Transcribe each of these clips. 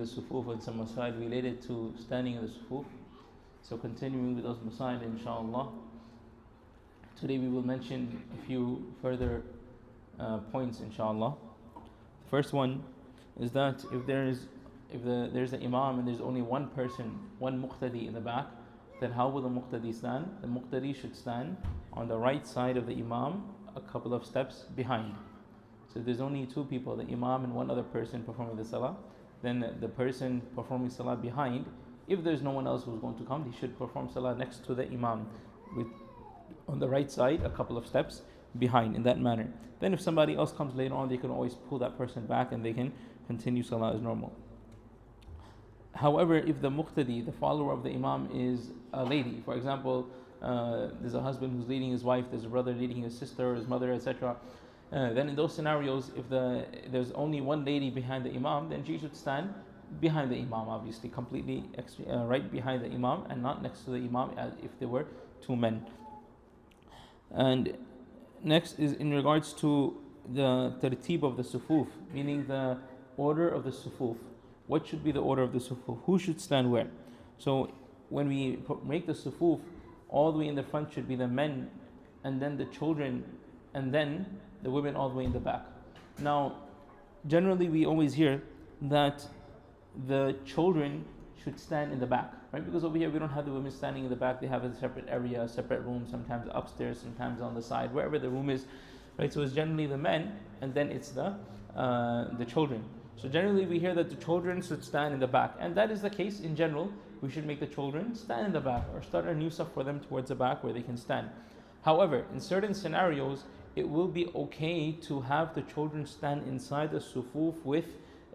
sufuf and some masail related to standing in the sufuf. So continuing with those masail inshallah. Today we will mention a few further points inshallah. The first one is that if there's an imam and there's only one person, one muqtadi in the back, then how will the muqtadi stand? The muqtadi should stand on the right side of the imam, a couple of steps behind. So if there's only two people, the imam and one other person performing the salah, then the person performing salah behind, if there's no one else who's going to come, he should perform salah next to the imam with on the right side, a couple of steps behind, in that manner. Then if somebody else comes later on, they can always pull that person back and they can continue salah as normal. However, if the muqtadi, the follower of the imam, is a lady, for example, there's a husband who's leading his wife, there's a brother leading his sister, his mother, etc. Then in those scenarios, if there's only one lady behind the imam, then she should stand behind the imam, obviously, completely right behind the imam and not next to the imam as if there were two men. And next is in regards to the tartib of the sufuf, meaning the order of the sufuf. What should be the order of the sufuf? Who should stand where? So when we make the sufuf, all the way in the front should be the men, and then the children, and then the women all the way in the back. Now, generally we always hear that the children should stand in the back, right? Because over here we don't have the women standing in the back. They have a separate area, a separate room, sometimes upstairs, sometimes on the side, wherever the room is, right? So it's generally the men, and then it's the children. So generally we hear that the children should stand in the back, and that is the case in general. We should make the children stand in the back or start a new saf for them towards the back where they can stand. However, in certain scenarios, it will be okay to have the children stand inside the sufuf with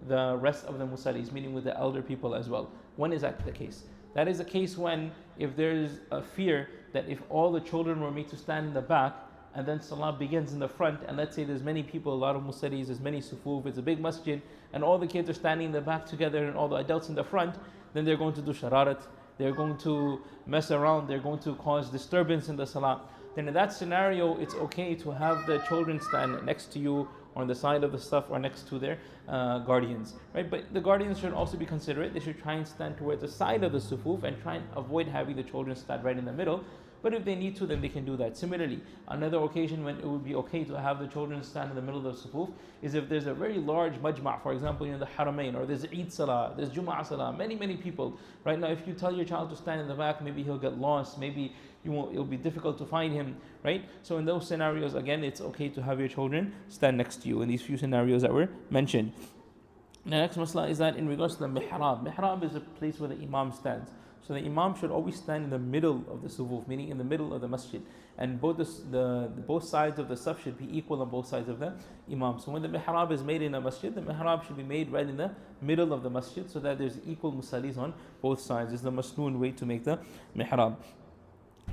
the rest of the musallis, meaning with the elder people as well. When is that the case? That is the case when, if there is a fear that if all the children were made to stand in the back, and then salah begins in the front, and let's say there's many people, a lot of musallis, there's many sufuf, it's a big masjid, and all the kids are standing in the back together and all the adults in the front, then they're going to do shararat, they're going to mess around, they're going to cause disturbance in the salah. Then in that scenario, it's okay to have the children stand next to you or on the side of the stuff or next to their guardians, right? But the guardians should also be considerate. They should try and stand towards the side of the sufuf and try and avoid having the children stand right in the middle. But if they need to, then they can do that. Similarly, another occasion when it would be okay to have the children stand in the middle of the sufuf is if there's a very large majma', for example, in the Haramain, or there's Eid Salah, there's Jum'ah Salah, many people. Right now, if you tell your child to stand in the back, maybe he'll get lost, maybe it'll be difficult to find him, right? So in those scenarios, again, it's okay to have your children stand next to you in these few scenarios that were mentioned. The next masla is that in regards to the mihrab. Mihrab is a place where the imam stands. So the imam should always stand in the middle of the sufuf, meaning in the middle of the masjid. And both sides of the saf should be equal on both sides of the imam. So when the mihrab is made in a masjid, the mihrab should be made right in the middle of the masjid so that there's equal musallis on both sides. It's the masnoon way to make the mihrab.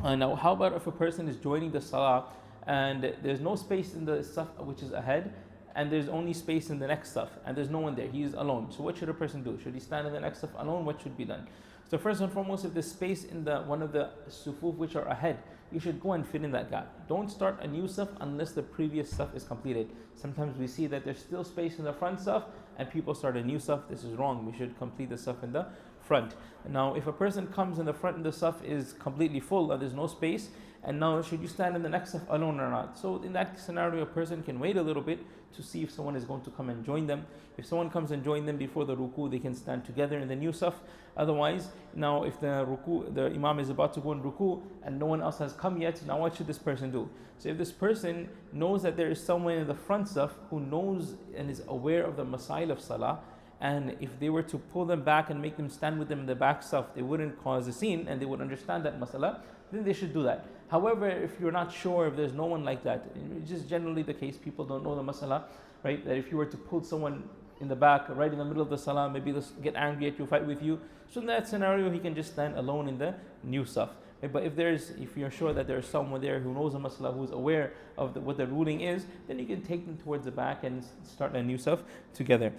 Now, how about if a person is joining the salah and there's no space in the saf which is ahead, and there's only space in the next saf, and there's no one there, he is alone. So what should a person do? Should he stand in the next saf alone? What should be done? So first and foremost, if there's space in one of the sufuf which are ahead, you should go and fit in that gap. Don't start a new saf unless the previous saf is completed. Sometimes we see that there's still space in the front saf and people start a new saf. This is wrong. We should complete the saf in the front. Now, if a person comes in the front and the saf is completely full and there's no space, and now should you stand in the next saf alone or not? So in that scenario, a person can wait a little bit to see if someone is going to come and join them. If someone comes and join them before the ruku, they can stand together in the new saf. Otherwise, now if the imam is about to go in ruku and no one else has come yet, now what should this person do? So if this person knows that there is someone in the front saf who knows and is aware of the masail of salah, and if they were to pull them back and make them stand with them in the back saf, they wouldn't cause a scene and they would understand that masala, then they should do that. However, if you're not sure, if there's no one like that, it's just generally the case, people don't know the masala, right? That if you were to pull someone in the back, right in the middle of the salah, maybe they'll get angry at you, fight with you. So in that scenario, he can just stand alone in the new saf. Right? But if you're sure that there's someone there who knows the masala, who's aware of what the ruling is, then you can take them towards the back and start a new saf together.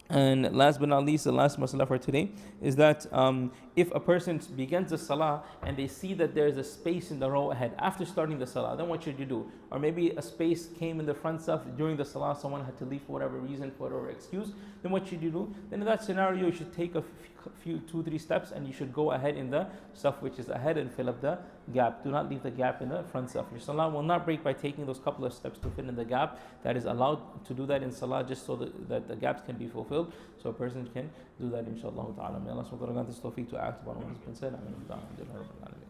And last but not least, the last masala for today is that if a person begins the salah and they see that there is a space in the row ahead after starting the salah, then what should you do? Or maybe a space came in the front stuff during the salah, someone had to leave for whatever reason, for whatever excuse, then what should you do? Then in that scenario, you should take a few 2-3 steps and you should go ahead in the stuff which is ahead and fill up the gap. Do not leave the gap in the front stuff. Your salah will not break by taking those couple of steps to fill in the gap. That is allowed to do that in salah, just so that the gaps can be fulfilled. So a person can do that, inshallah ta'ala. May Allah subhanahu wa ta'ala grant us tawfiq to act upon what has been said. Amin.